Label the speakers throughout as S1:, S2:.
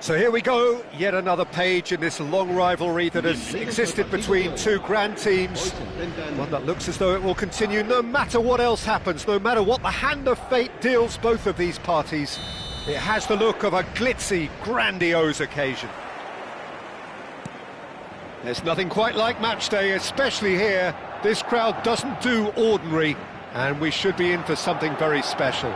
S1: So here we go, yet another page in this long rivalry that has existed between two grand teams. One that looks as though it will continue no matter what else happens, no matter what the hand of fate deals both of these parties. It has the look of a glitzy, grandiose occasion. There's nothing quite like match day, especially here. This crowd doesn't do ordinary, and we should be in for something very special.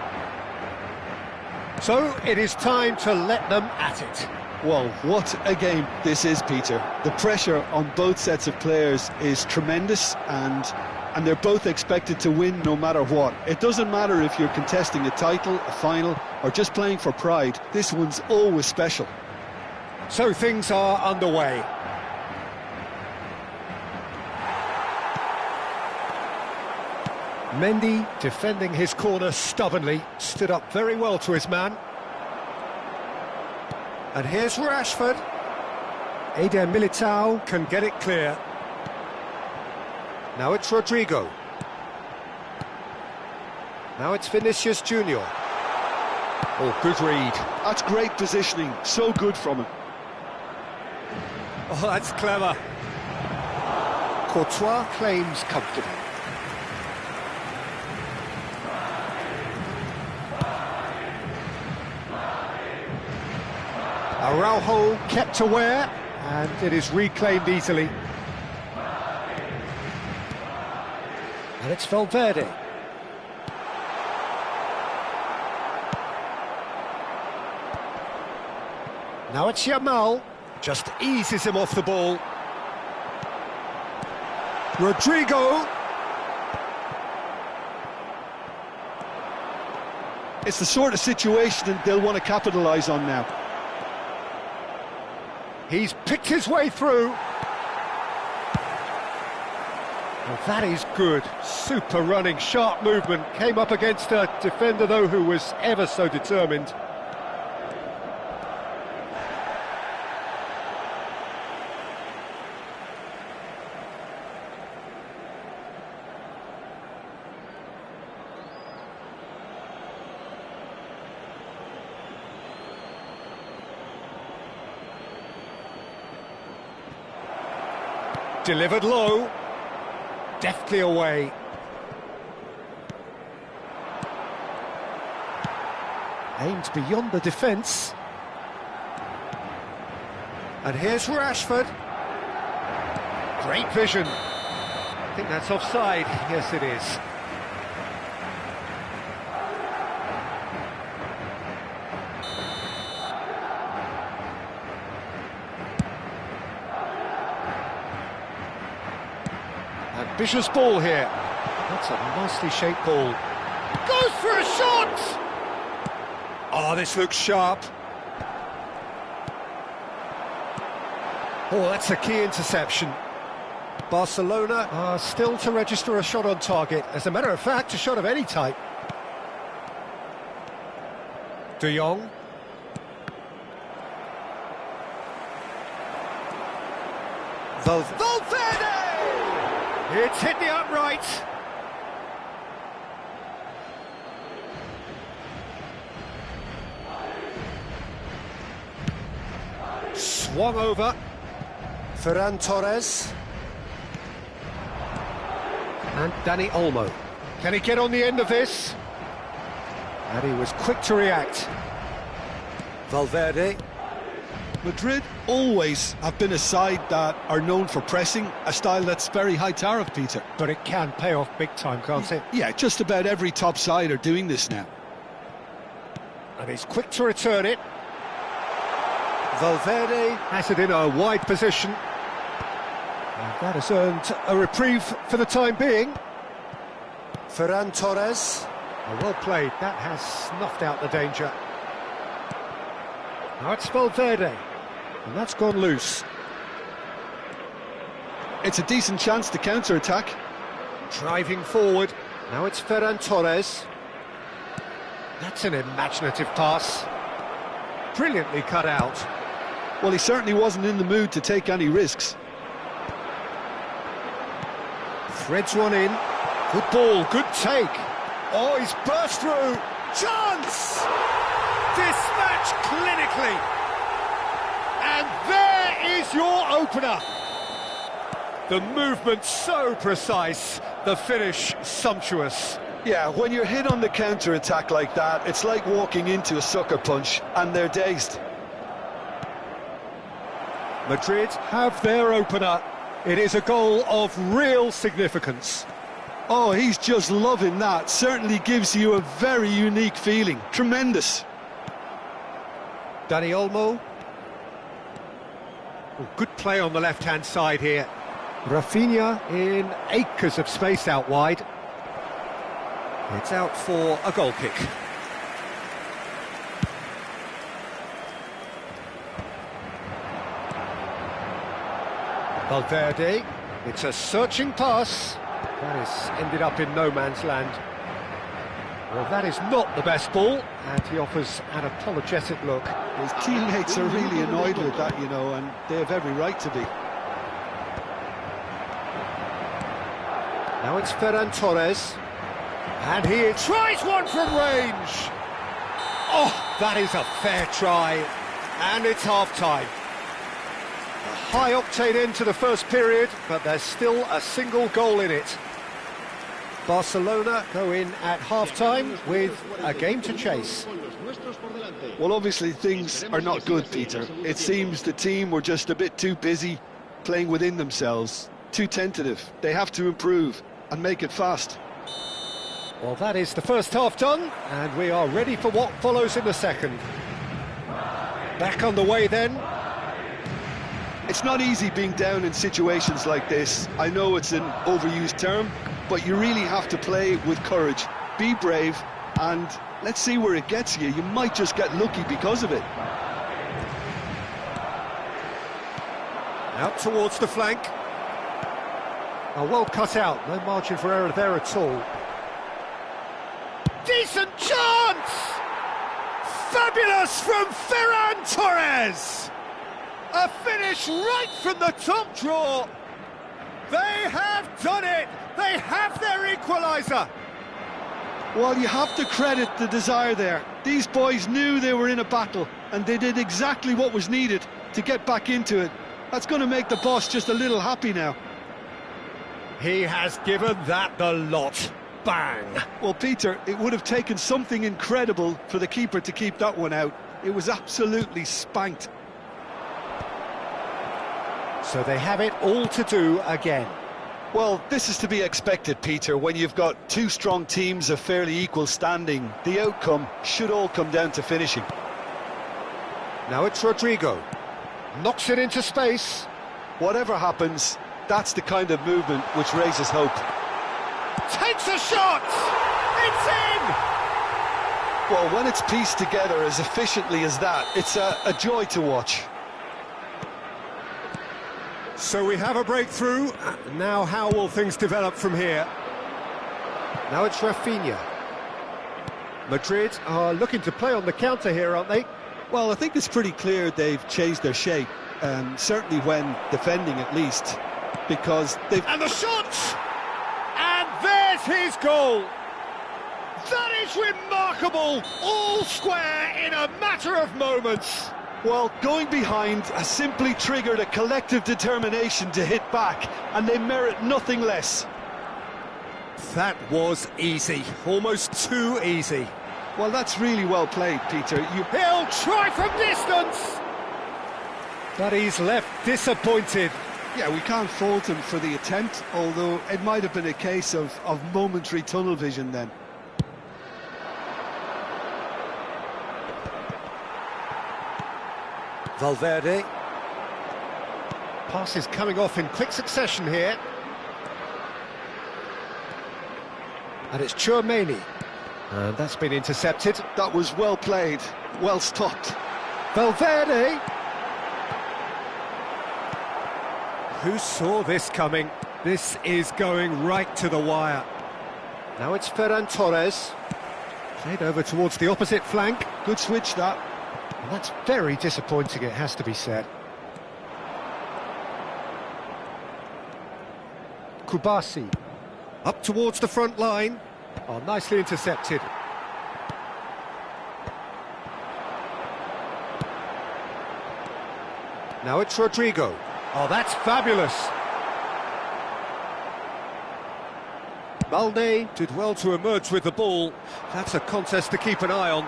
S1: So it is time to let them at it.
S2: Well, what a game this is, Peter. The pressure on both sets of players is tremendous, and they're both expected to win no matter what. It doesn't matter if you're contesting a title, a final, or just playing for pride. This one's always special.
S1: So things are underway. Mendy, defending his corner stubbornly, stood up very well to his man. And here's Rashford. Eder Militao can get it clear. Now it's Rodrigo. Now it's Vinicius Junior. Oh, good read.
S2: That's great positioning, so good from him.
S1: Oh, that's clever. Courtois claims comfortably. Araujo kept aware, and it is reclaimed easily. And it's Valverde. Now it's Yamal, just eases him off the ball. Rodrigo.
S2: It's the sort of situation that they'll want to capitalise on now.
S1: He's picked his way through. Well, that is good. Super running, sharp movement. Came up against a defender, though, who was ever so determined. Delivered low. Deftly away. Aimed beyond the defence. And here's Rashford. Great vision. I think that's offside. Yes, it is. Ambitious ball here. That's a nicely shaped ball. Goes for a shot! Oh, this looks sharp. Oh, that's a key interception. Barcelona are still to register a shot on target. As a matter of fact, a shot of any type. De Jong. Valverde! It's hit the upright. Swung over. Ferran Torres. And Dani Olmo. Can he get on the end of this? And he was quick to react. Valverde.
S2: Madrid always have been a side that are known for pressing, a style that's very high tariff, Peter.
S1: But it can pay off big time, can't it?
S2: Yeah, just about every top side are doing this now.
S1: And he's quick to return it. Valverde has it in a wide position. And that has earned a reprieve for the time being. Ferran Torres. Oh, well played. That has snuffed out the danger. Now it's Valverde. And that's gone loose.
S2: It's a decent chance to counter-attack.
S1: Driving forward. Now it's Ferran Torres. That's an imaginative pass. Brilliantly cut out.
S2: Well, he certainly wasn't in the mood to take any risks.
S1: Threads one in. Good ball, good take. Oh, he's burst through. Chance! Dispatch clinically. And there is your opener. The movement so precise, the finish sumptuous.
S2: Yeah, when you're hit on the counter-attack like that, it's like walking into a sucker punch, and they're dazed.
S1: Madrid have their opener. It is a goal of real significance.
S2: Oh, he's just loving that. Certainly gives you a very unique feeling. Tremendous.
S1: Dani Olmo. Oh, good play on the left-hand side here. Rafinha in acres of space out wide. It's out for a goal kick. Valverde. It's a searching pass. That has ended up in no man's land. Well, that is not the best ball, and he offers an apologetic look.
S2: His teammates are really annoyed with that, you know, and they have every right to be.
S1: Now it's Ferran Torres. And he tries one from range. Oh, that is a fair try. And it's half-time. A high-octane end to the first period, but there's still a single goal in it. Barcelona go in at half-time with a game to chase.
S2: Well, obviously things are not good, Peter. It seems the team were just a bit too busy playing within themselves, too tentative. They have to improve and make it fast.
S1: Well, that is the first half done, and we are ready for what follows in the second. Back on the way then.
S2: It's not easy being down in situations like this. I know it's an overused term, but you really have to play with courage. Be brave, and let's see where it gets you. You might just get lucky because of it.
S1: Out towards the flank. Oh, well cut out, no margin for error there at all. Decent chance! Fabulous from Ferran Torres! A finish right from the top draw. They have done it! They have their equaliser!
S2: Well, you have to credit the desire there. These boys knew they were in a battle, and they did exactly what was needed to get back into it. That's going to make the boss just a little happy now.
S1: He has given that the lot. Bang!
S2: Well, Peter, it would have taken something incredible for the keeper to keep that one out. It was absolutely spanked.
S1: So they have it all to do again.
S2: Well, this is to be expected, Peter. When you've got two strong teams of fairly equal standing, the outcome should all come down to finishing.
S1: Now it's Rodrigo. Knocks it into space.
S2: Whatever happens, that's the kind of movement which raises hope.
S1: Takes a shot! It's in!
S2: Well, when it's pieced together as efficiently as that, it's a joy to watch.
S1: So we have a breakthrough. Now how will things develop from here? Now it's Rafinha. Madrid are looking to play on the counter here, aren't they?
S2: Well, I think it's pretty clear they've changed their shape, certainly when defending at least, because they've...
S1: And the shot! And there's his goal! That is remarkable! All square in a matter of moments!
S2: Well, going behind has simply triggered a collective determination to hit back, and they merit nothing less.
S1: That was easy, almost too easy.
S2: Well, that's really well played, Peter.
S1: He'll try from distance! But he's left disappointed.
S2: Yeah, we can't fault him for the attempt, although it might have been a case of momentary tunnel vision then.
S1: Valverde. Passes coming off in quick succession here. And it's Tchouaméni. And that's been intercepted.
S2: That was well played, well stopped.
S1: Valverde! Who saw this coming? This is going right to the wire. Now it's Ferran Torres. Played over towards the opposite flank.
S2: Good switch, that.
S1: And that's very disappointing, it has to be said. Kubasi. Up towards the front line. Oh, nicely intercepted. Now it's Rodrigo. Oh, that's fabulous. Balde did well to emerge with the ball. That's a contest to keep an eye on.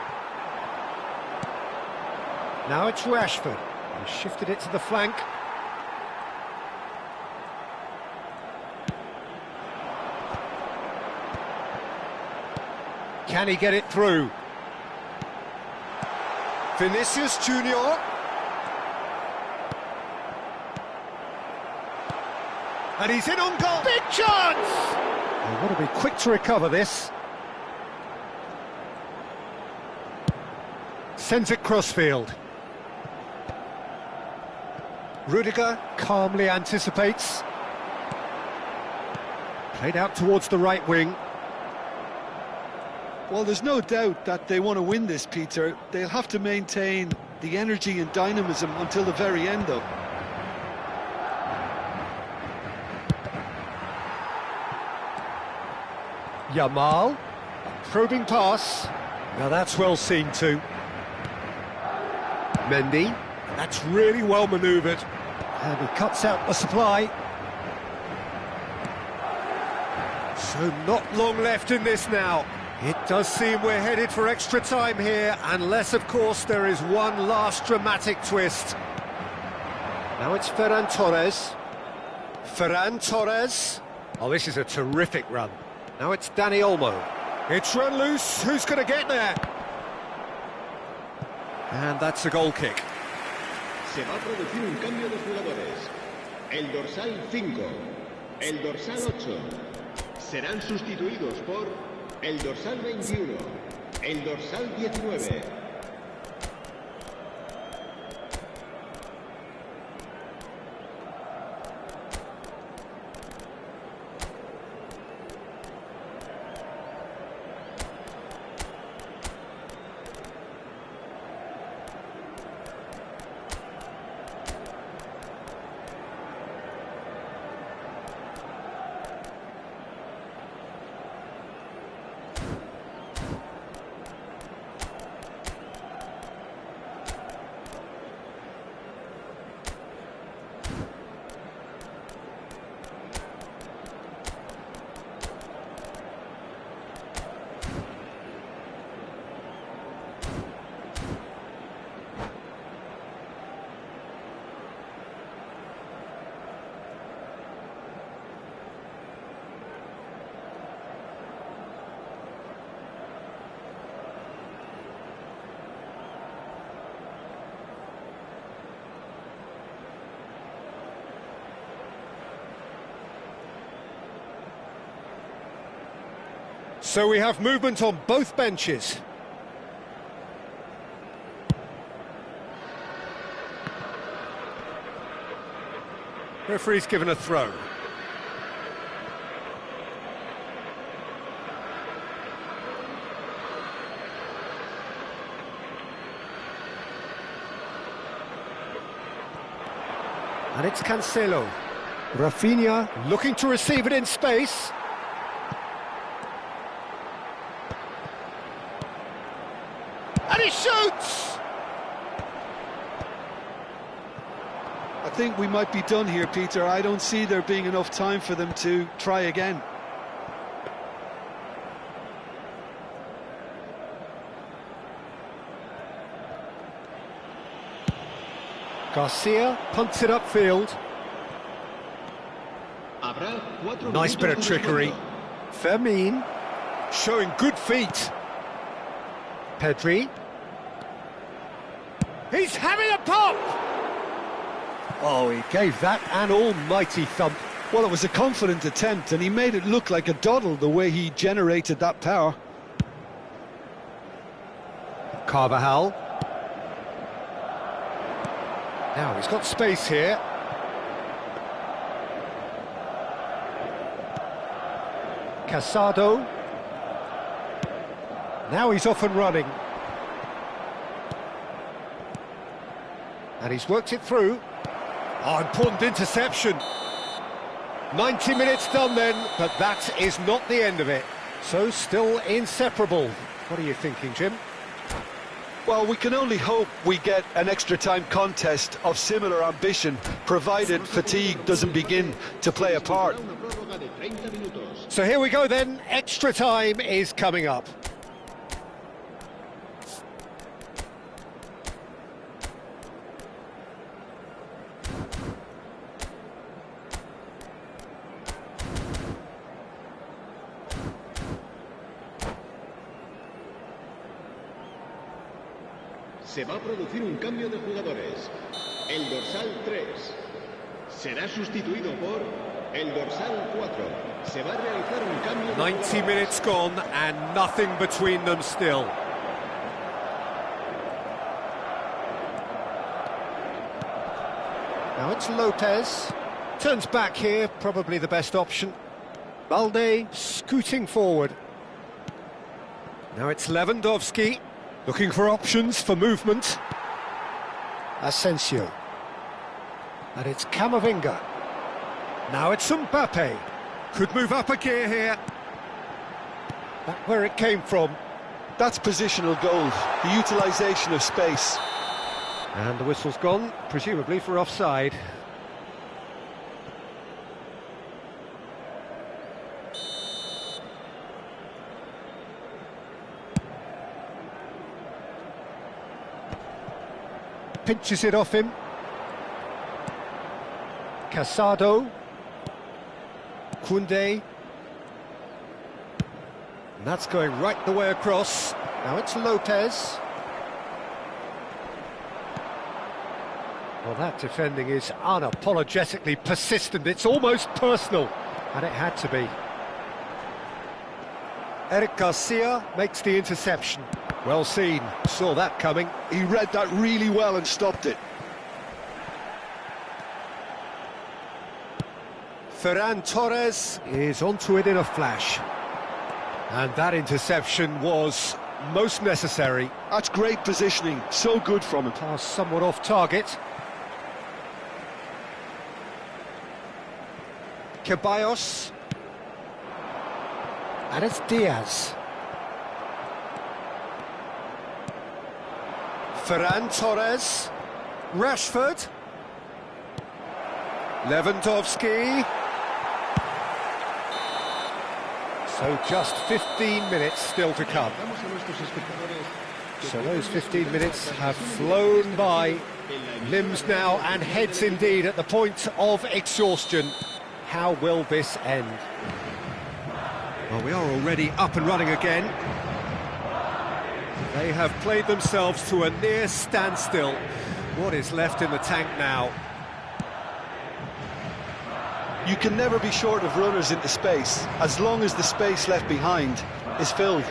S1: Now it's Rashford. He shifted it to the flank. Can he get it through? Vinicius Junior. And he's in on goal. Big chance! They've got to be quick to recover this. Sends it crossfield. Rudiger calmly anticipates. Played out towards the right wing.
S2: Well, there's no doubt that they want to win this, Peter. They'll have to maintain the energy and dynamism until the very end, though.
S1: Yamal, a probing pass. Now that's well seen too. Mendy, that's really well manoeuvred. And he cuts out the supply. So not long left in this now. It does seem we're headed for extra time here, unless, of course, there is one last dramatic twist. Now it's Ferran Torres. Ferran Torres. Oh, this is a terrific run. Now it's Dani Olmo. It's run loose. Who's going to get there? And that's a goal kick.
S3: Se va a producir un cambio de jugadores. El dorsal 5, el dorsal 8 serán sustituidos por el dorsal 21, el dorsal 19.
S1: So we have movement on both benches. Referee's given a throw. And it's Cancelo. Rafinha looking to receive it in space. And he shoots!
S2: I think we might be done here, Peter. I don't see there being enough time for them to try again.
S1: Garcia punts it upfield. Nice bit of trickery. Fermin showing good feet. Pedri. He's having a pop! Oh, he gave that an almighty thump.
S2: Well, it was a confident attempt, and he made it look like a doddle the way he generated that power.
S1: Carvajal. Now he's got space here. Casado. Now he's off and running. And he's worked it through. Oh, important interception. 90 minutes done then, but that is not the end of it. So still inseparable. What are you thinking, Jim?
S2: Well, we can only hope we get an extra-time contest of similar ambition, provided fatigue doesn't begin to play a part.
S1: So here we go then, extra time is coming up.
S3: Se va a producir un cambio de jugadores. El dorsal 3 será sustituido por el dorsal 4. Se va a realizar un cambio de
S1: 90 minutes gone and nothing between them still. Now it's Lopez. Turns back here, probably the best option. Balde scooting forward. Now it's Lewandowski. Looking for options for movement. Asensio. And it's Camavinga. Now it's Mbappe. Could move up a gear here. Back where it came from.
S2: That's positional goal, the utilisation of space.
S1: And the whistle's gone, presumably for offside. Pinches it off him. Casado. Koundé. And that's going right the way across. Now it's Lopez. Well, that defending is unapologetically persistent. It's almost personal. And it had to be. Eric Garcia makes the interception. Well seen, saw that coming.
S2: He read that really well and stopped it.
S1: Ferran Torres is onto it in a flash. And that interception was most necessary.
S2: That's great positioning, so good from him.
S1: Pass somewhat off target. Ceballos. And it's Diaz. Ferran Torres. Rashford. Lewandowski. So just 15 minutes still to come. So those 15 minutes have flown by. Limbs now and heads indeed at the point of exhaustion. How will this end? Well, we are already up and running again. They have played themselves to a near standstill. What is left in the tank now?
S2: You can never be short of runners into space, as long as the space left behind is filled.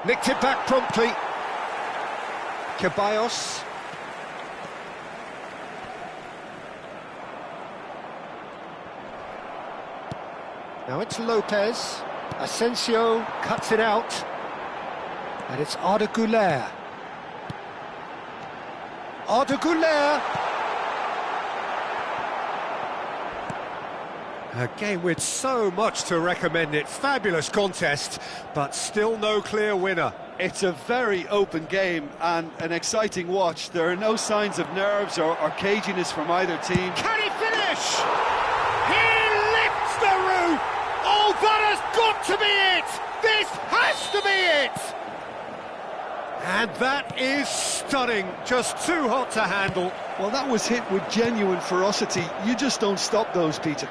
S1: Nicked it back promptly. Ceballos. Now it's Lopez. Asensio cuts it out. And it's Arda Güler. Arda Güler. A game with so much to recommend it. Fabulous contest, but still no clear winner.
S2: It's a very open game and an exciting watch. There are no signs of nerves or caginess from either team.
S1: Can he finish? He lifts the roof! Oh, that has got to be it! This has to be it! And that is stunning, just too hot to handle.
S2: Well, that was hit with genuine ferocity. You just don't stop those, Peter.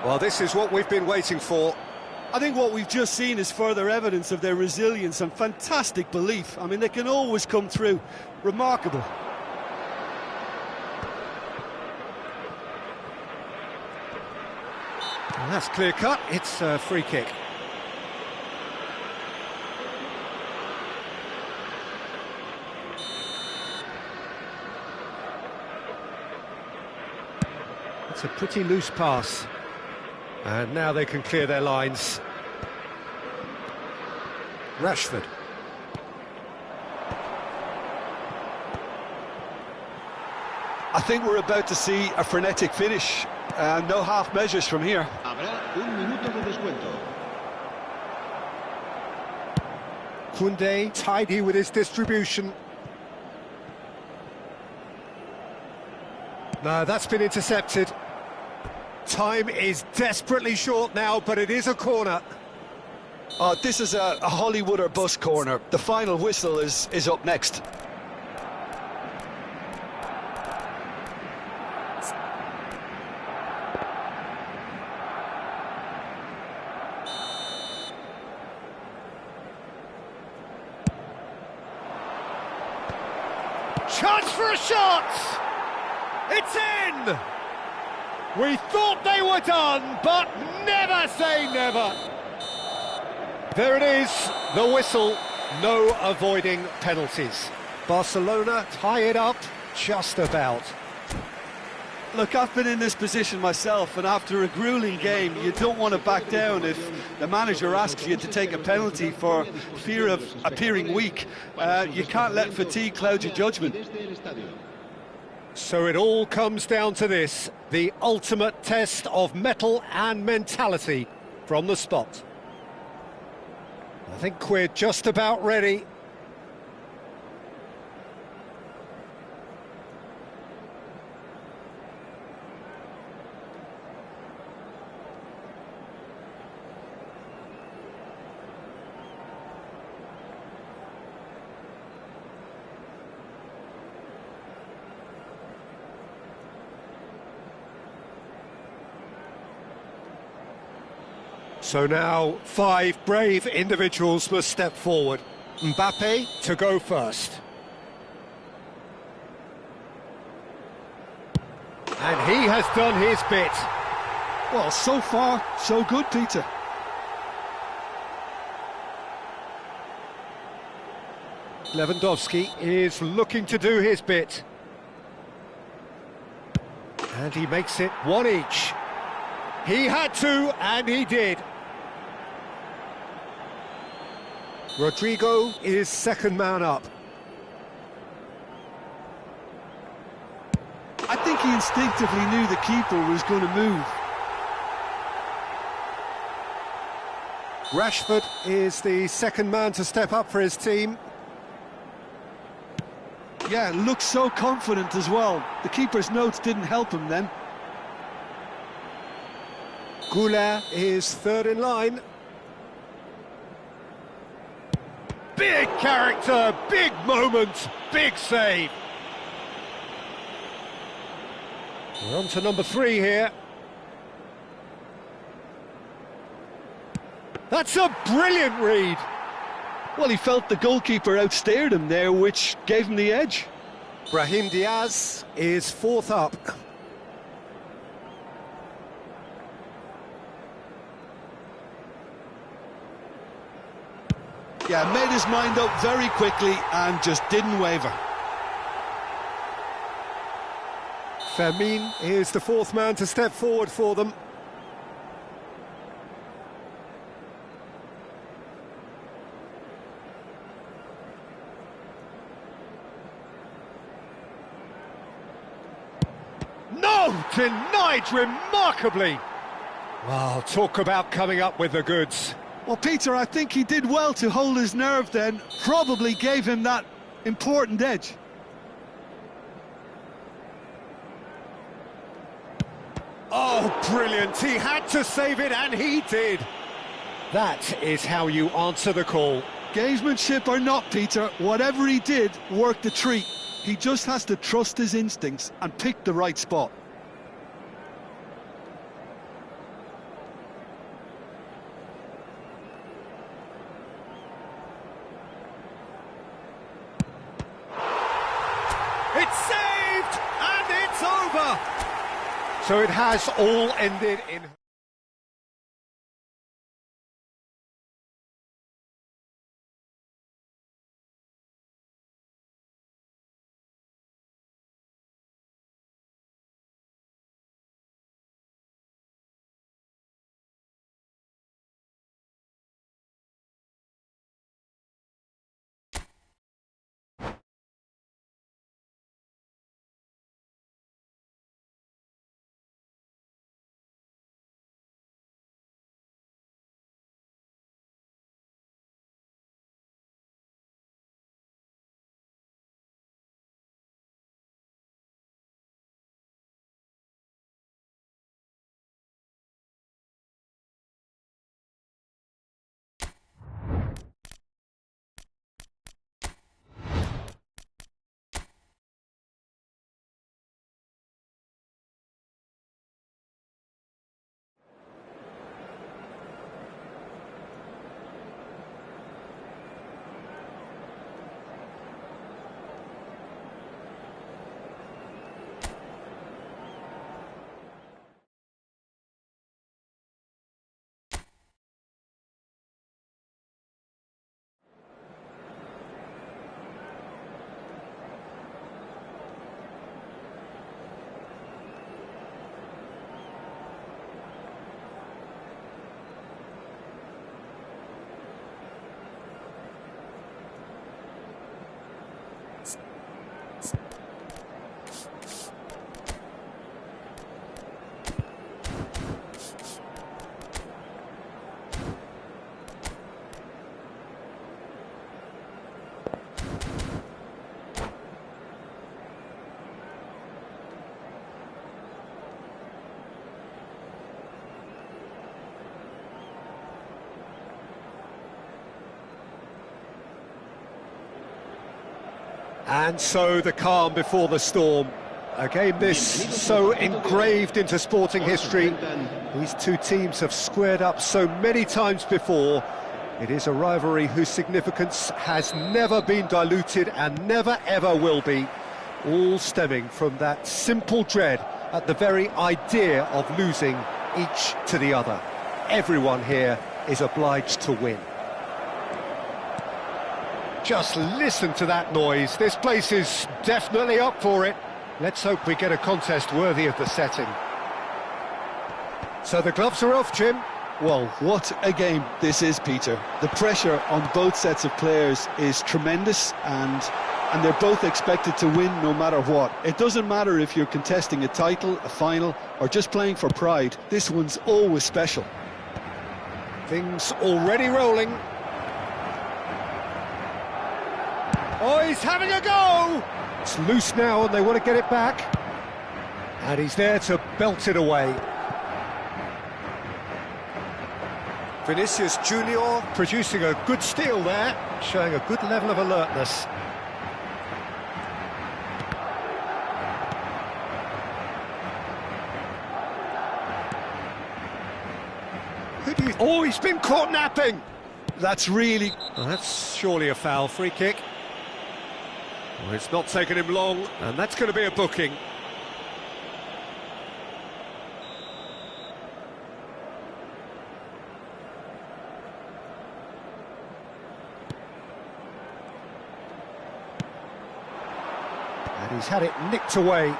S1: Well, this is what we've been waiting for.
S2: I think what we've just seen is further evidence of their resilience and fantastic belief. I mean, they can always come through. Remarkable.
S1: Well, that's clear cut. It's a free kick. It's a pretty loose pass. And now they can clear their lines. Rashford.
S2: I think we're about to see a frenetic finish. No half measures from here.
S3: Habrá un minuto de descuento.
S1: Koundé tidy with his distribution. No, that's been intercepted. Time is desperately short now, but it is a corner.
S2: This is a Hollywood or bust corner. The final whistle is up next.
S1: Chance for a shot! It's in! We thought they were done, but never say never. There it is, the whistle. No avoiding penalties. Barcelona tie it up just about.
S2: Look, I've been in this position myself, and after a grueling game, you don't want to back down if the manager asks you to take a penalty for fear of appearing weak. You can't let fatigue cloud your judgment.
S1: So it all comes down to this, the ultimate test of mettle and mentality from the spot. I think we're just about ready. So now 5 brave individuals must step forward. Mbappe to go first. And he has done his bit.
S2: Well, so far, so good, Peter.
S1: Lewandowski is looking to do his bit. And he makes it 1 each. He had to, and he did. Rodrigo is second man up.
S2: I think he instinctively knew the keeper was going to move.
S1: Rashford is the second man to step up for his team.
S2: Yeah, looks so confident as well. The keeper's notes didn't help him then.
S1: Güler is third in line. Big character, big moment, big save. We're on to number 3 here. That's a brilliant read.
S2: Well, he felt the goalkeeper outstared him there, which gave him the edge.
S1: Brahim Diaz is fourth up.
S2: Yeah, made his mind up very quickly and just didn't waver.
S1: Fermin is the fourth man to step forward for them. No! Denied remarkably! Wow, talk about coming up with the goods.
S2: Well, Peter, I think he did well to hold his nerve then. Probably gave him that important edge.
S1: Oh, brilliant. He had to save it, and he did. That is how you answer the call.
S2: Gamesmanship or not, Peter, whatever he did worked a treat. He just has to trust his instincts and pick the right spot.
S1: It's saved, and it's over. So it has all ended in... And so the calm before the storm. A game this so engraved into sporting history. These two teams have squared up so many times before. It is a rivalry whose significance has never been diluted and never ever will be. All stemming from that simple dread at the very idea of losing each to the other. Everyone here is obliged to win. Just listen to that noise. This place is definitely up for it. Let's hope we get a contest worthy of the setting. So the gloves are off, Jim.
S2: Well, what a game this is, Peter. The pressure on both sets of players is tremendous, and they're both expected to win no matter what. It doesn't matter if you're contesting a title, a final, or just playing for pride. This one's always special.
S1: Things already rolling. Oh, he's having a go! It's loose now and they want to get it back. And he's there to belt it away. Vinicius Junior producing a good steal there, showing a good level of alertness. Oh, he's been caught napping!
S2: That's really...
S1: Well, that's surely a foul. Free kick. Well, it's not taken him long, and that's going to be a booking. He's had it nicked away.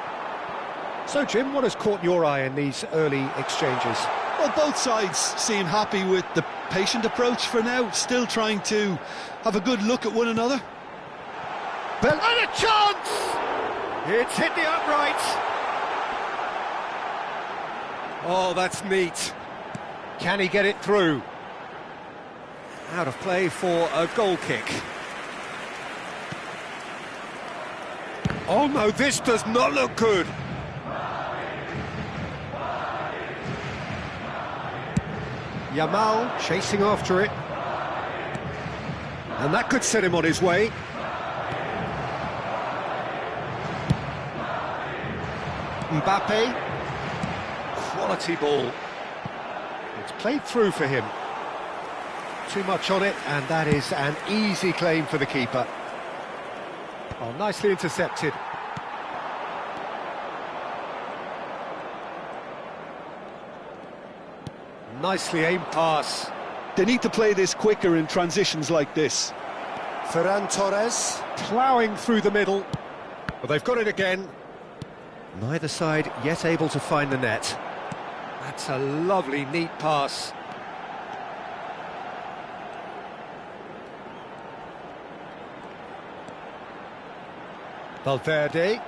S1: So, Jim, what has caught your eye in these early exchanges?
S2: Well, both sides seem happy with the patient approach for now, still trying to have a good look at one another.
S1: And a chance! It's hit the upright. Oh, that's neat. Can he get it through? Out of play for a goal kick. Oh no, this does not look good. Yamal chasing after it. And that could set him on his way. Mbappe. Quality ball. It's played through for him. Too much on it, and that is an easy claim for the keeper. Oh, nicely intercepted. Nicely aimed pass.
S2: They need to play this quicker in transitions like this.
S1: Ferran Torres ploughing through the middle. Well, they've got it again. Neither side yet able to find the net. That's a lovely, neat pass. Valverde.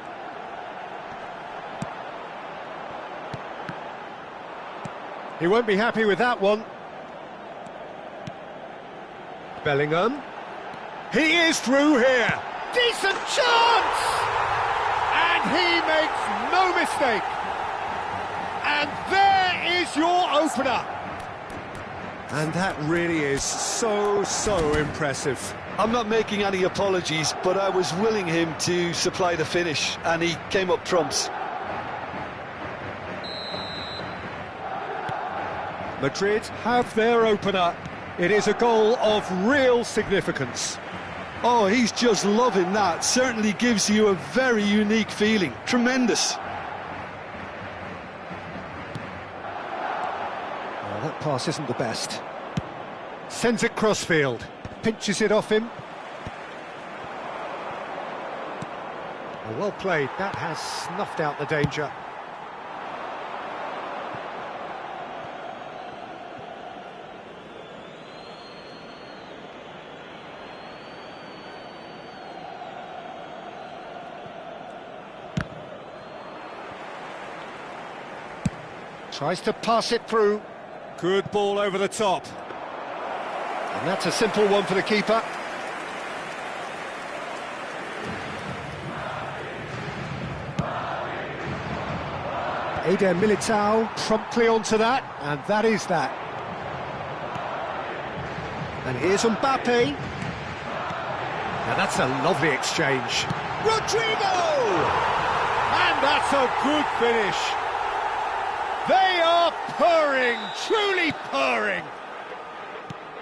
S1: He won't be happy with that one. Bellingham. He is through here. Decent chance! And he makes no mistake. And there is your opener. And that really is so impressive.
S2: I'm not making any apologies, but I was willing him to supply the finish, and he came up trumps.
S1: Madrid have their opener. It is a goal of real significance.
S2: Oh, he's just loving that. Certainly gives you a very unique feeling. Tremendous.
S1: Well, that pass isn't the best. Sends it crossfield. Pinches it off him. Oh, well played. That has snuffed out the danger. Tries to pass it through. Good ball over the top. And that's a simple one for the keeper. Eder Militao promptly onto that, and that is that. And here's Mbappe. Now that's a lovely exchange. Rodrigo! And that's a good finish. They are purring, truly purring.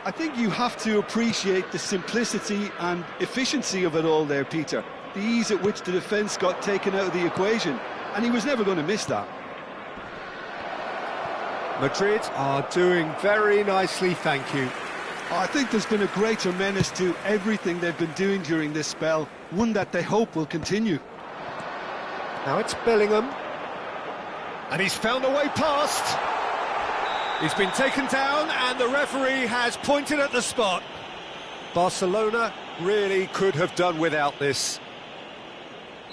S2: I think you have to appreciate the simplicity and efficiency of it all there, Peter. The ease at which the defence got taken out of the equation, and he was never going to miss that.
S1: Madrid are doing very nicely, thank you.
S2: I think there's been a greater menace to everything they've been doing during this spell, one that they hope will continue.
S1: Now it's Bellingham. And he's found a way past. He's been taken down and the referee has pointed at the spot. Barcelona really could have done without this.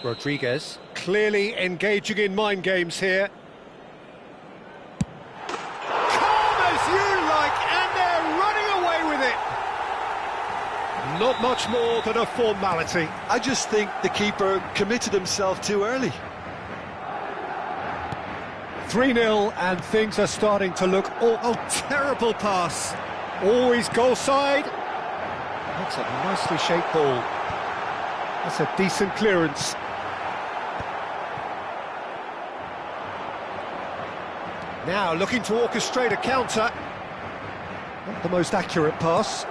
S1: Rodriguez clearly engaging in mind games here. Calm as you like, and they're running away with it. Not much more than a formality.
S2: I just think the keeper committed himself too early.
S1: 3-0 and things are starting to look... Oh, terrible pass. Always goal side. That's a nicely shaped ball. That's a decent clearance. Now looking to orchestrate a counter. Not the most accurate pass.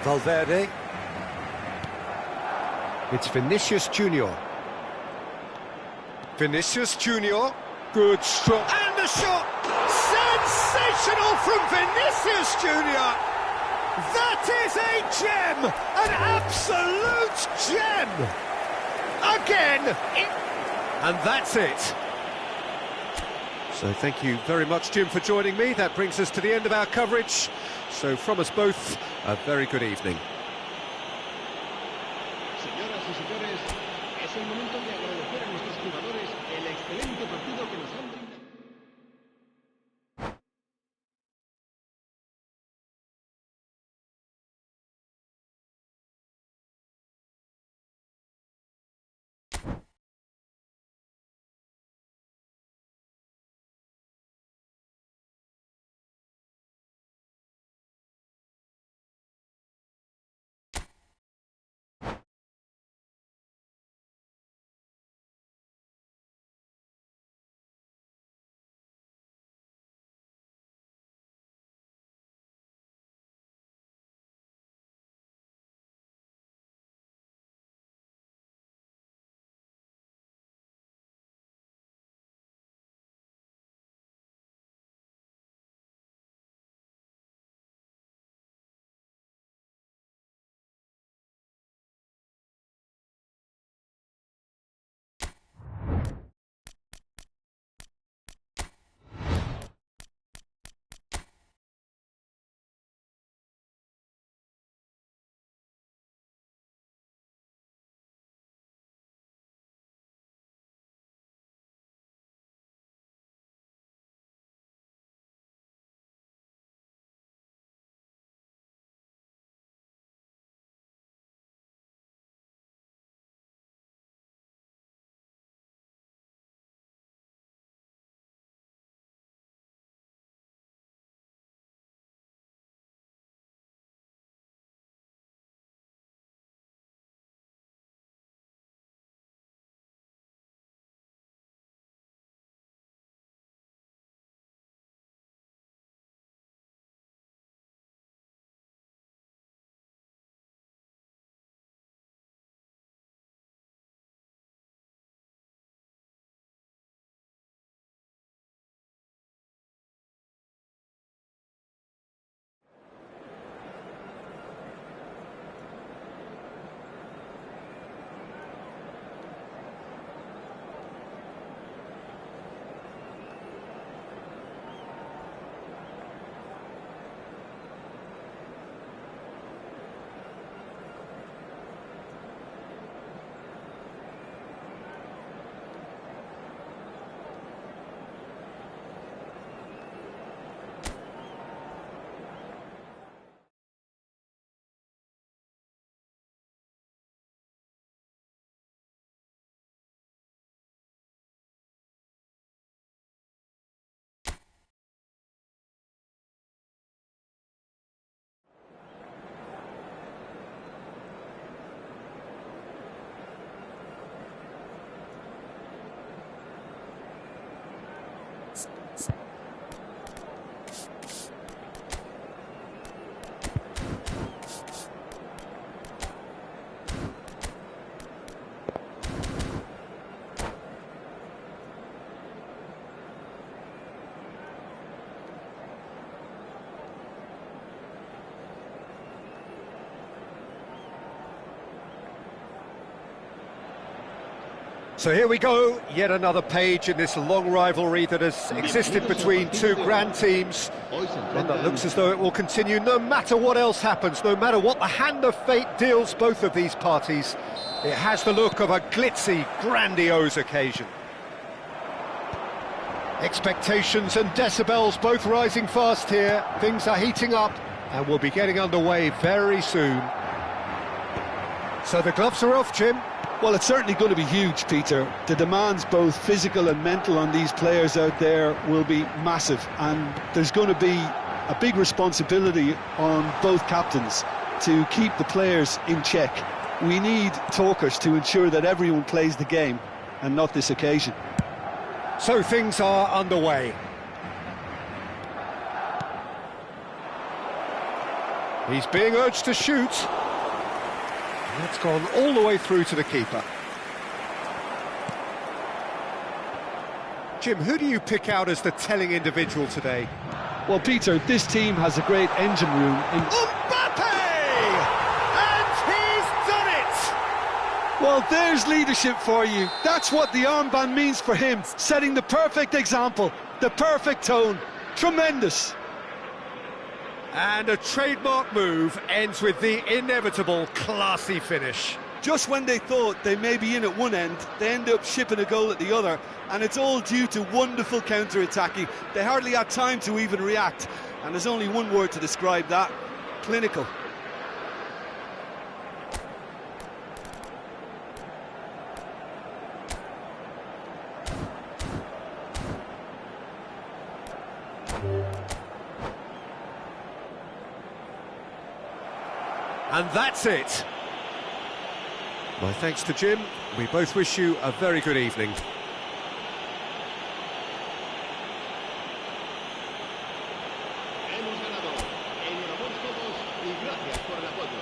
S1: Valverde. It's Vinicius Junior. Vinicius Junior. Good stroke. And the shot! Sensational from Vinicius Junior! That is a gem! An absolute gem! Again! And that's it. So thank you very much, Jim, for joining me. That brings us to the end of our coverage. So from us both, a very good evening.
S3: Señoras y señores, es el momento de agradecer a nuestros jugadores el excelente partido que nos han brindado.
S1: So here we go, yet another page in this long rivalry that has existed between two grand teams. One that looks as though it will continue no matter what else happens, no matter what the hand of fate deals both of these parties. It has the look of a glitzy, grandiose occasion. Expectations and decibels both rising fast here. Things are heating up and we'll be getting underway very soon. So the gloves are off, Jim.
S2: Well, it's certainly going to be huge, Peter. The demands, both physical and mental, on these players out there will be massive, and there's going to be a big responsibility on both captains to keep the players in check. We need talkers to ensure that everyone plays the game, and not this occasion.
S1: So things are underway. He's being urged to shoot. That's gone all the way through to the keeper. Jim, who do you pick out as the telling individual today?
S2: Well, Peter, this team has a great engine room in...
S1: Mbappe! And he's done it!
S2: Well, there's leadership for you. That's what the armband means for him, setting the perfect example, the perfect tone. Tremendous.
S1: And a trademark move ends with the inevitable classy finish.
S2: Just when they thought they may be in at one end, they end up shipping a goal at the other, and it's all due to wonderful counter-attacking. They hardly had time to even react, and there's only one word to describe that: clinical.
S1: And that's it. My thanks to Jim. We both wish you a very good evening.
S3: Hemos ganado. Enhorabuena a todos y gracias por el apoyo.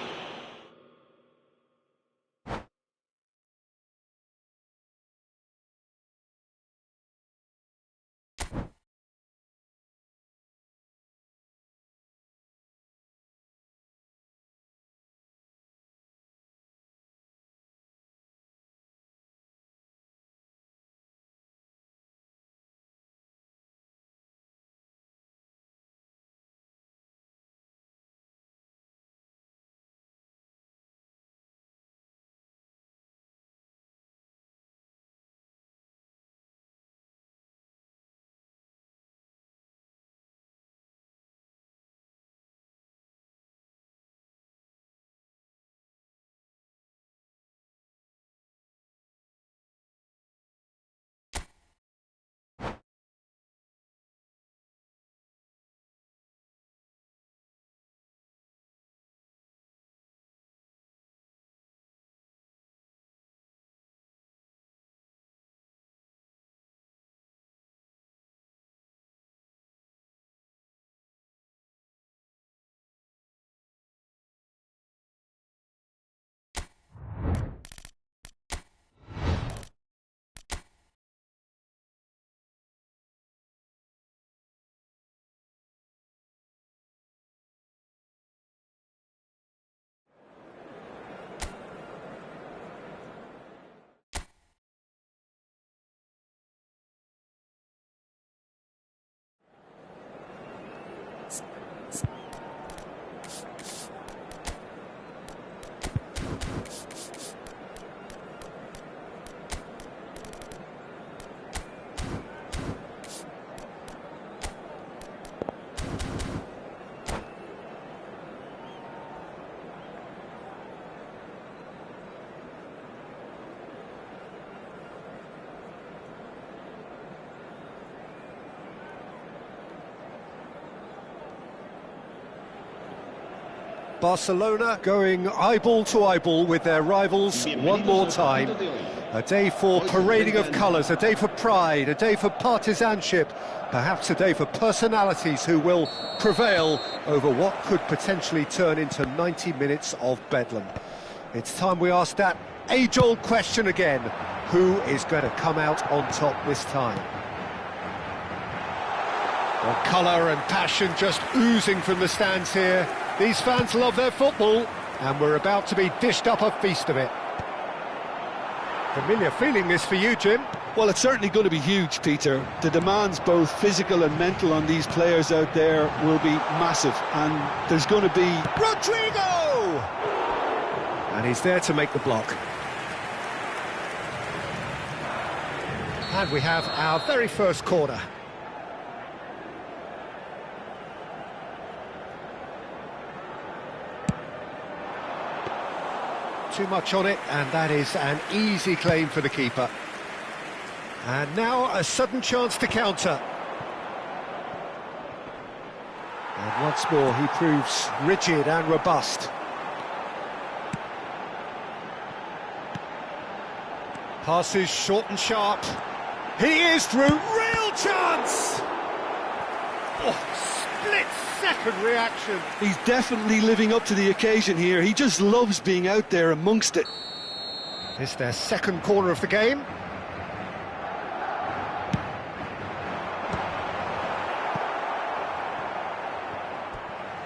S1: Barcelona going eyeball to eyeball with their rivals one more time. A day for parading of colours, a day for pride, a day for partisanship, perhaps a day for personalities who will prevail over what could potentially turn into 90 minutes of bedlam. It's time we ask that age-old question again: who is going to come out on top this time? Well, colour and passion just oozing from the stands here. These fans love their football, and we're about to be dished up a feast of it. Familiar feeling this for you, Jim?
S2: Well, it's certainly going to be huge, Peter. The demands, both physical and mental, on these players out there will be massive, and there's going to be...
S1: Rodrigo! And he's there to make the block. And we have our very first corner. Too much on it, and that is an easy claim for the keeper. And now a sudden chance to counter. And once more he proves rigid and robust. Passes short and sharp. He is through. Real chance! Oh, split-second reaction.
S2: He's definitely living up to the occasion here. He just loves being out there amongst it.
S1: It's their second corner of the game.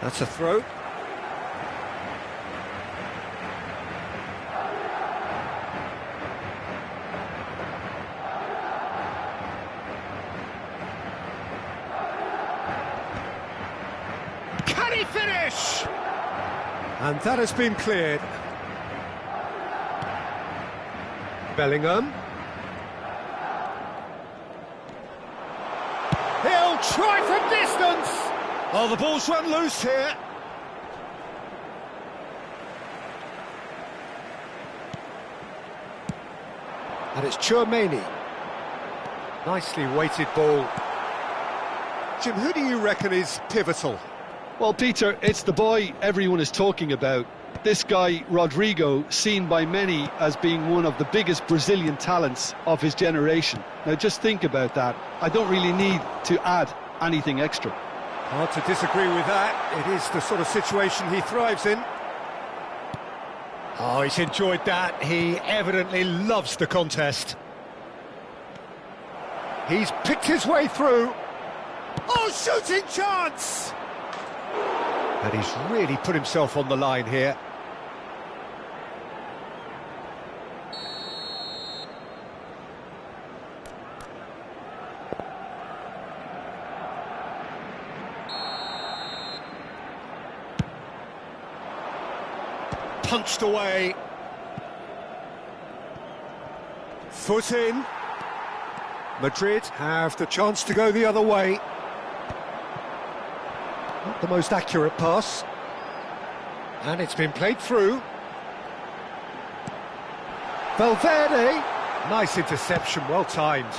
S1: That's a throw. finish! And that has been cleared. Bellingham. He'll try from distance! Oh, the ball's run loose here. And it's Chouameni. Nicely weighted ball. Jim, who do you reckon is pivotal?
S2: Well, Peter, it's the boy everyone is talking about. This guy, Rodrigo, seen by many as being one of the biggest Brazilian talents of his generation. Now, just think about that. I don't really need to add anything extra.
S1: Hard to disagree with that. It is the sort of situation he thrives in. Oh, he's enjoyed that. He evidently loves the contest. He's picked his way through. Oh, shooting chance! And he's really put himself on the line here. Punched away. Foot in. Madrid have the chance to go the other way. Not the most accurate pass. And it's been played through. Valverde. Nice interception, well timed.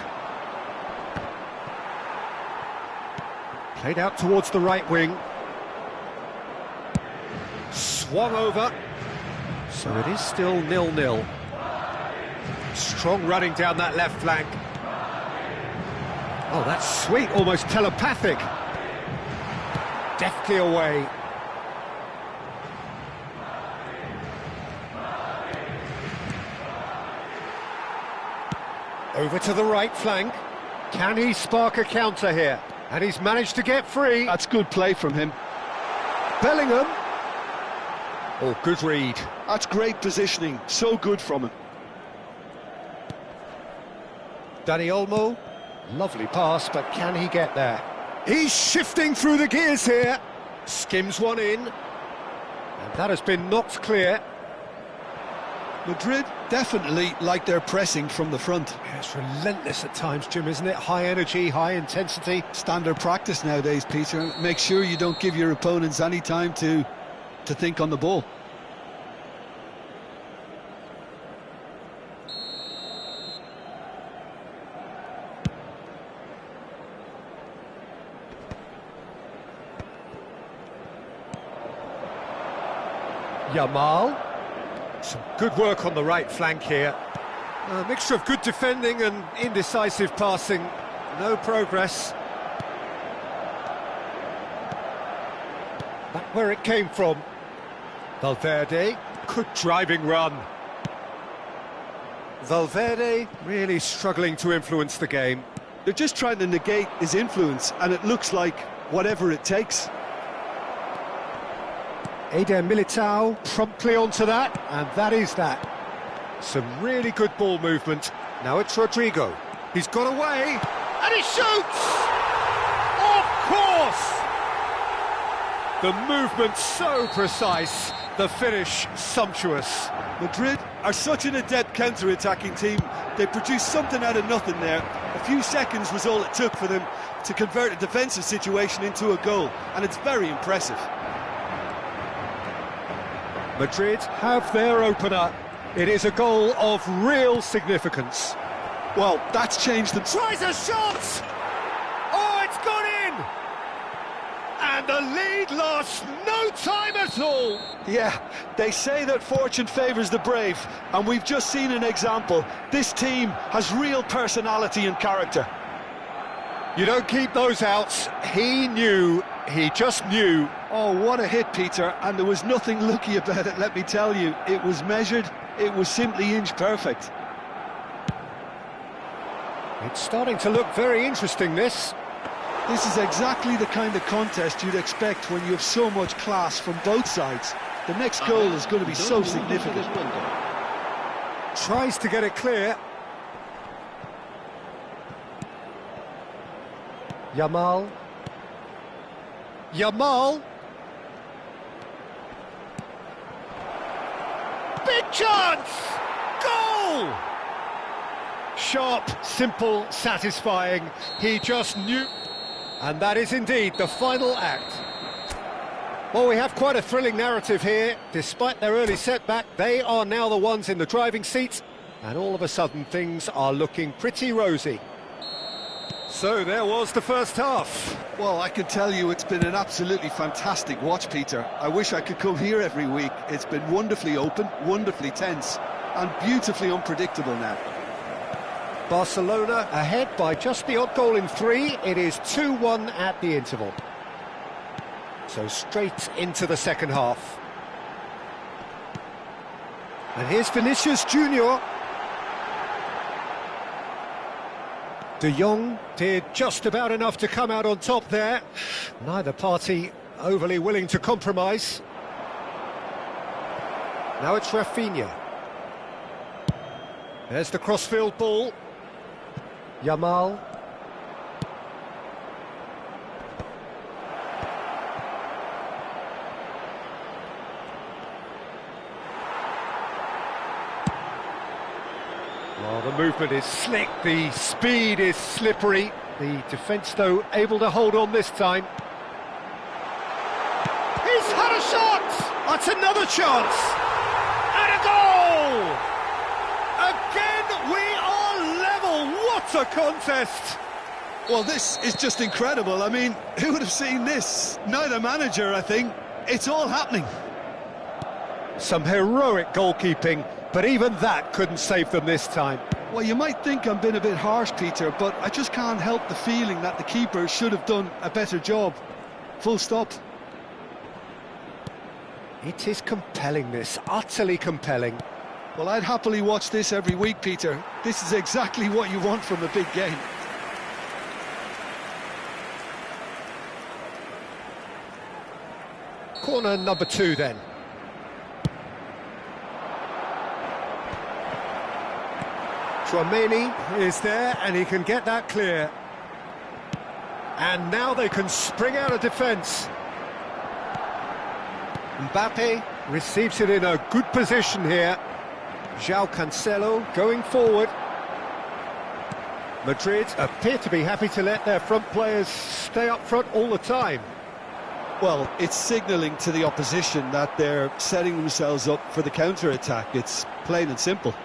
S1: Played out towards the right wing. Swung over. So it is still 0-0. Strong running down that left flank. Oh, that's sweet, almost telepathic. Deftly away. Over to the right flank. Can he spark a counter here? And he's managed to get free.
S2: That's good play from him.
S1: Bellingham. Oh, good read.
S2: That's great positioning, so good from him.
S1: Dani Olmo. Lovely pass, but can he get there? He's shifting through the gears here. Skims one in. And that has been knocked clear.
S2: Madrid definitely like their pressing from the front.
S1: Yeah, it's relentless at times, Jim, isn't it? High energy, high intensity.
S2: Standard practice nowadays, Peter. Make sure you don't give your opponents any time to think on the ball.
S1: Yamal. Some good work on the right flank here. A mixture of good defending and indecisive passing. No progress. Back where it came from. Valverde. Good driving run. Valverde really struggling to influence the game.
S2: They're just trying to negate his influence, and it looks like whatever it takes.
S1: Eder Militao promptly onto that, and that is that. Some really good ball movement. Now it's Rodrigo. He's got away, and he shoots! Of course! The movement so precise, the finish sumptuous.
S2: Madrid are such an adept counter-attacking team. They produced something out of nothing there. A few seconds was all it took for them to convert a defensive situation into a goal, and it's very impressive.
S1: Madrid have their opener. It is a goal of real significance.
S2: Well, that's changed the...
S1: Tries a shot! Oh, it's gone in! And the lead lost no time at all!
S2: Yeah, they say that fortune favours the brave, and we've just seen an example. This team has real personality and character.
S1: You don't keep those outs. He knew, he just knew.
S2: Oh, what a hit, Peter, and there was nothing lucky about it, let me tell you. It was measured, it was simply inch perfect.
S1: It's starting to look very interesting, this.
S2: This is exactly the kind of contest you'd expect when you have so much class from both sides. The next goal is going to be so significant.
S1: Tries to get it clear. Yamal. Yamal. Chance! Goal! Sharp, simple, satisfying. He just knew. And that is indeed the final act. Well, we have quite a thrilling narrative here. Despite their early setback, they are now the ones in the driving seat, and all of a sudden things are looking pretty rosy. So there was the first half.
S2: Well, I can tell you it's been an absolutely fantastic watch, Peter. I wish I could come here every week. It's been wonderfully open, wonderfully tense, and beautifully unpredictable now.
S1: Barcelona ahead by just the odd goal in 3. It is 2-1 at the interval. So straight into the second half. And here's Vinicius Junior. De Jong did just about enough to come out on top there. Neither party overly willing to compromise. Now it's Rafinha. There's the crossfield ball. Yamal. Well, the movement is slick, the speed is slippery. The defence, though, able to hold on this time. He's had a shot! That's another chance! And a goal! Again, we are level! What a contest!
S2: Well, this is just incredible. I mean, who would have seen this? Neither manager, I think. It's all happening.
S1: Some heroic goalkeeping, but even that couldn't save them this time.
S2: Well, you might think I'm being a bit harsh, Peter, but I just can't help the feeling that the keeper should have done a better job. Full stop.
S1: It is compelling, this, utterly compelling.
S2: Well, I'd happily watch this every week, Peter. This is exactly what you want from a big game.
S1: Corner number 2 then. Tchouaméni is there and he can get that clear. And now they can spring out of defence. Mbappe receives it in a good position here. João Cancelo going forward. Madrid appear to be happy to let their front players stay up front all the time.
S2: Well, it's signalling to the opposition that they're setting themselves up for the counter-attack. It's plain and simple.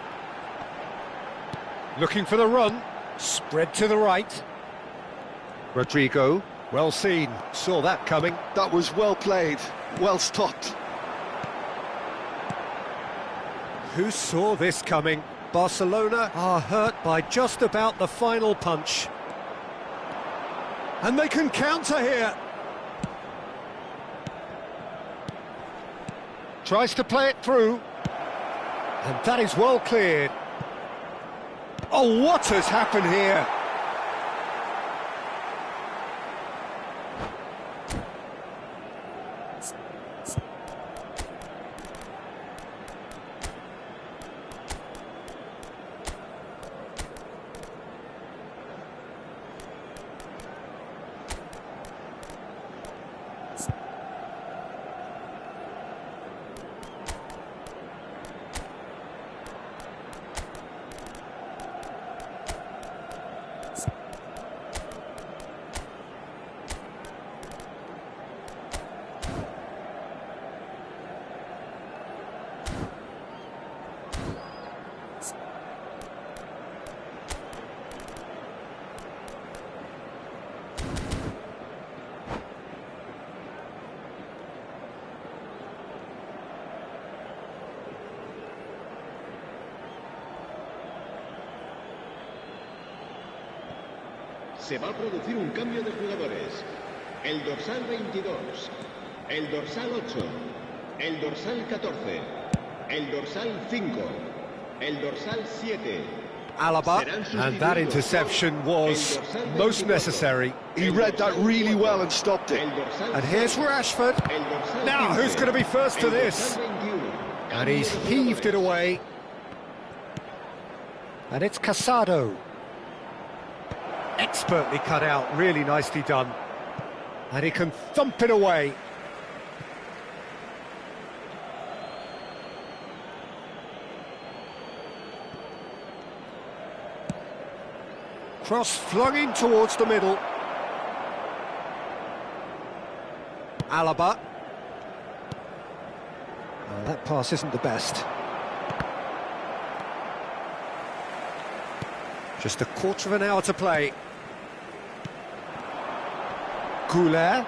S1: Looking for the run, spread to the right. Rodrigo, well seen, saw that coming.
S2: That was well played, well stopped.
S1: Who saw this coming? Barcelona are hurt by just about the final punch. And they can counter here. Tries to play it through. And that is well cleared. Oh, what has happened here?
S3: Se va a producir un cambio de jugadores. El dorsal 22, el dorsal 8, el dorsal 14, el dorsal 5, el dorsal 7.
S1: Alaba, and that interception was most necessary.
S2: He read that really well and stopped it.
S1: And here's Rashford. Now, who's going to be first to this? And he's heaved it away. And it's Casado. Expertly cut out, really nicely done. And he can thump it away. Cross flung in towards the middle. Alaba. Oh, that pass isn't the best. Just a quarter of an hour to play. Goulet.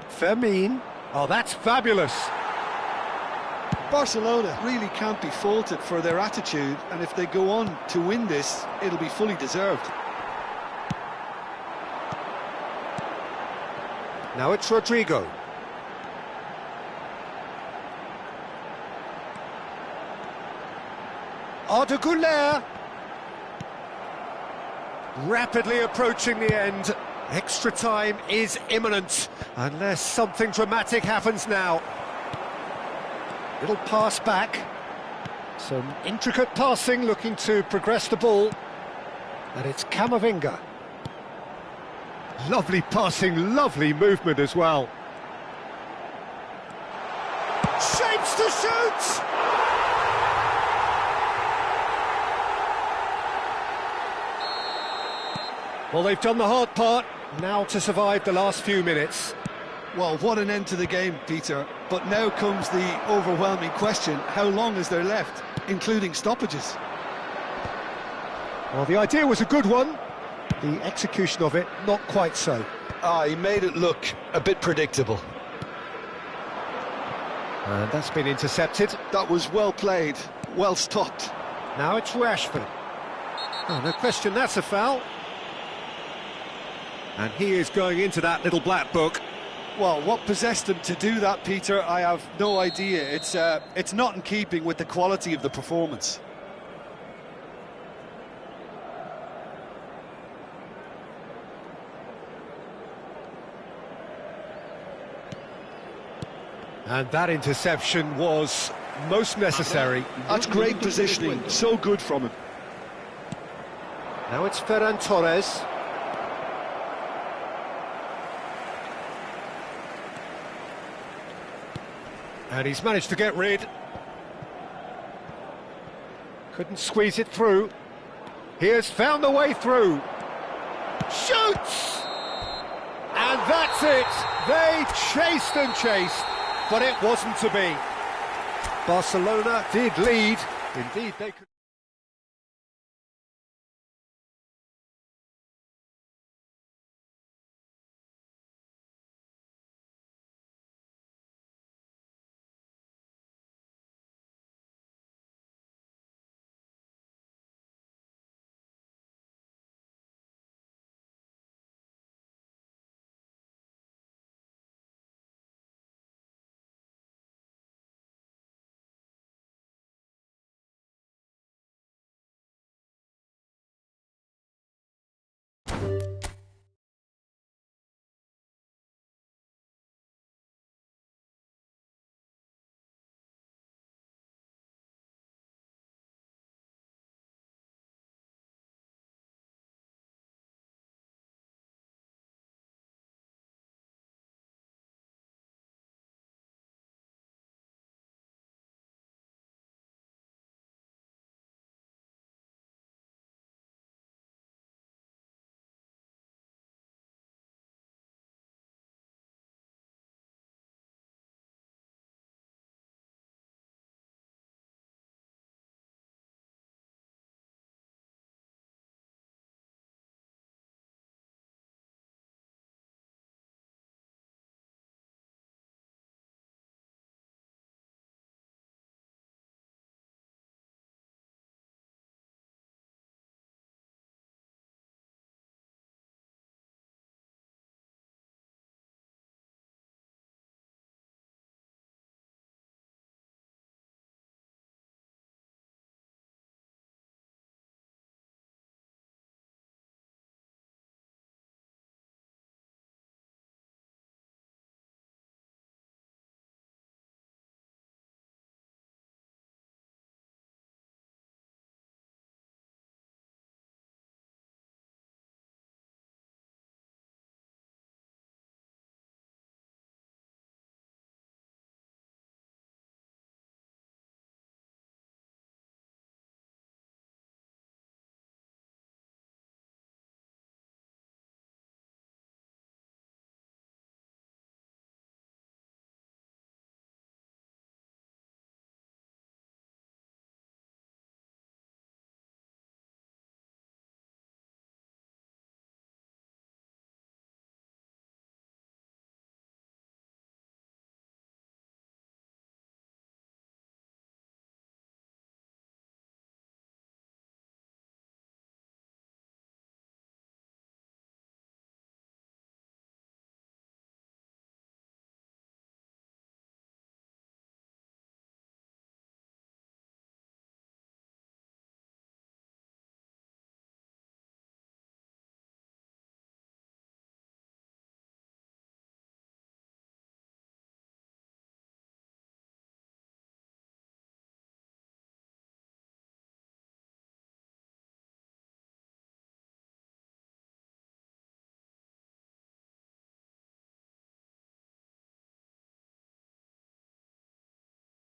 S1: Fermin. Oh, that's fabulous.
S2: Barcelona really can't be faulted for their attitude, and if they go on to win this, it'll be fully deserved.
S1: Now it's Rodrigo. Arda Güler. Rapidly approaching the end. Extra time is imminent, unless something dramatic happens now. Little pass back. Some intricate passing, looking to progress the ball. And it's Camavinga. Lovely passing, lovely movement as well. Shapes to shoot! Well, they've done the hard part, now to survive the last few minutes.
S2: Well, what an end to the game, Peter. But now comes the overwhelming question, how long is there left, including stoppages?
S1: Well, the idea was a good one. The execution of it, not quite so.
S2: He made it look a bit predictable.
S1: And that's been intercepted.
S2: That was well played, well stopped.
S1: Now it's Rashford. Oh, no question, that's a foul. And he is going into that little black book.
S2: Well, what possessed him to do that, Peter, I have no idea. It's not in keeping with the quality of the performance.
S1: And that interception was most necessary.
S2: That's great positioning, so good from him.
S1: Now it's Ferran Torres. And he's managed to get rid. Couldn't squeeze it through. He has found the way through. Shoots! And that's it. They chased and chased, but it wasn't to be. Barcelona did lead. Indeed, they could...